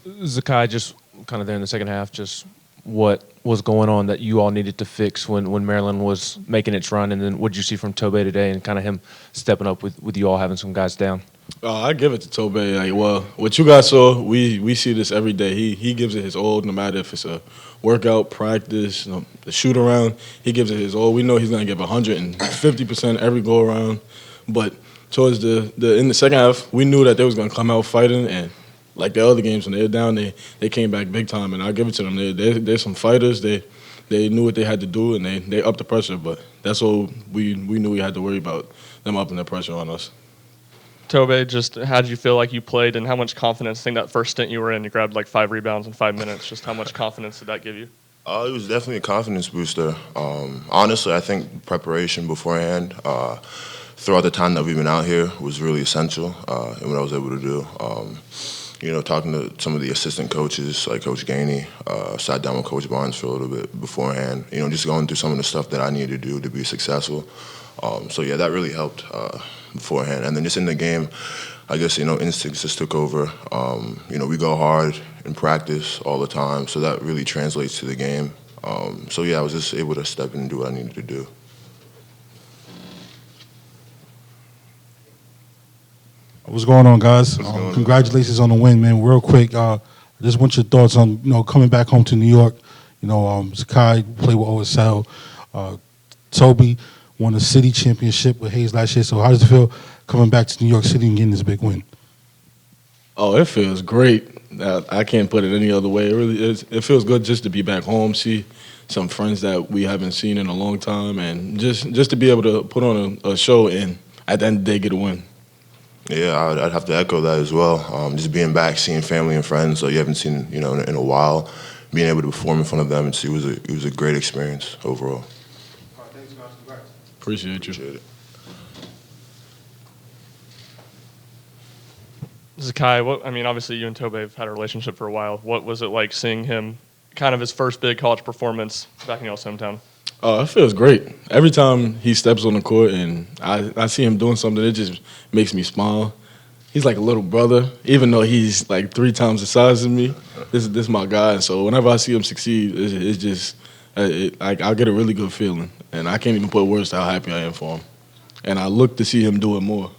Zakai, just kind of there in the second half, just what was going on that you all needed to fix when Maryland was making its run, and then what did you see from Tobe today and kind of him stepping up with you all having some guys down? I give it to Tobe. Like, well, what you guys saw, we see this every day. He gives it his all, no matter if it's a workout, practice, the shoot around. He gives it his all. We know he's gonna give 150% every go around. But towards the in the second half, we knew that they was gonna come out fighting, and like the other games when they were down, they came back big time. And I give it to them. They're some fighters. They knew what they had to do, and they upped the pressure. But that's all we knew we had to worry about, them upping the pressure on us. Tobe, just how did you feel like you played, and how much confidence? I think that first stint you were in, you grabbed like 5 rebounds in 5 minutes. Just how much confidence did that give you? It was definitely a confidence booster. Honestly, I think preparation beforehand, throughout the time that we've been out here, was really essential in what I was able to do. Talking to some of the assistant coaches, like Coach Gainey, sat down with Coach Barnes for a little bit beforehand. Just going through some of the stuff that I needed to do to be successful. So that really helped beforehand. And then just in the game, I guess, instincts just took over. We go hard in practice all the time, so that really translates to the game. I was just able to step in and do what I needed to do. What's going on, guys? Congratulations on the win, man. Real quick, I just want your thoughts on coming back home to New York. Zakai played with OSL. Tobe won a city championship with Hayes last year. So how does it feel coming back to New York City and getting this big win? Oh, it feels great. I can't put it any other way. It really is. It feels good just to be back home, see some friends that we haven't seen in a long time, and just to be able to put on a show and at the end of the day get a win. Yeah, I'd have to echo that as well. Just being back, seeing family and friends that you haven't seen, in a while, being able to perform in front of them and see it was a great experience overall. Thanks, guys. Congrats. Appreciate you. Appreciate it. Zakai, obviously you and Tobe have had a relationship for a while. What was it like seeing him, kind of his first big college performance back in y'all's hometown? Oh, it feels great. Every time he steps on the court and I see him doing something, it just makes me smile. He's like a little brother, even though he's like 3 times the size of me. This is my guy, and so whenever I see him succeed, it's just I'll get a really good feeling, and I can't even put words to how happy I am for him. And I look to see him do it more.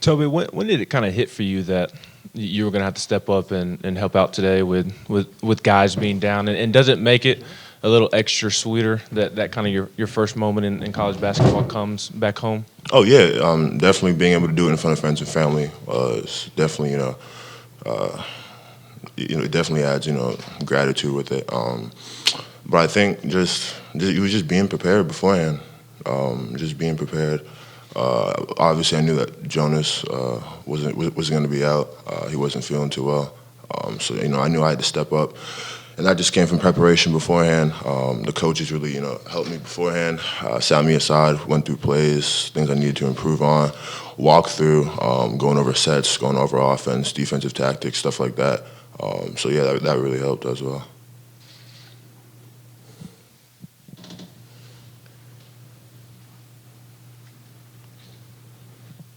Tobe, when did it kind of hit for you that you were going to have to step up and help out today with guys being down? And does it make it a little extra sweeter that kind of your first moment in college basketball comes back home? Oh, yeah. Definitely being able to do it in front of friends and family was definitely, it definitely adds, gratitude with it. But I think it was just being prepared beforehand, just being prepared. Obviously, I knew that Jonas wasn't going to be out. He wasn't feeling too well. So I knew I had to step up. And that just came from preparation beforehand. The coaches really, helped me beforehand, sat me aside, went through plays, things I needed to improve on, walked through, going over sets, going over offense, defensive tactics, stuff like that. That really helped as well.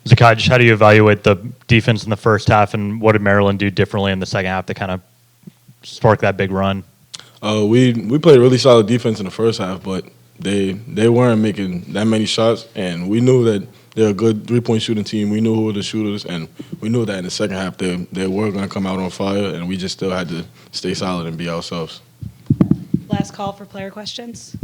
Zakai, just how do you evaluate the defense in the first half, and what did Maryland do differently in the second half to kind of spark that big run? We played really solid defense in the first half, but they weren't making that many shots, and we knew that they're a good 3-point shooting team. We knew who were the shooters, and we knew that in the second half they were going to come out on fire, and we just still had to stay solid and be ourselves. Last call for player questions.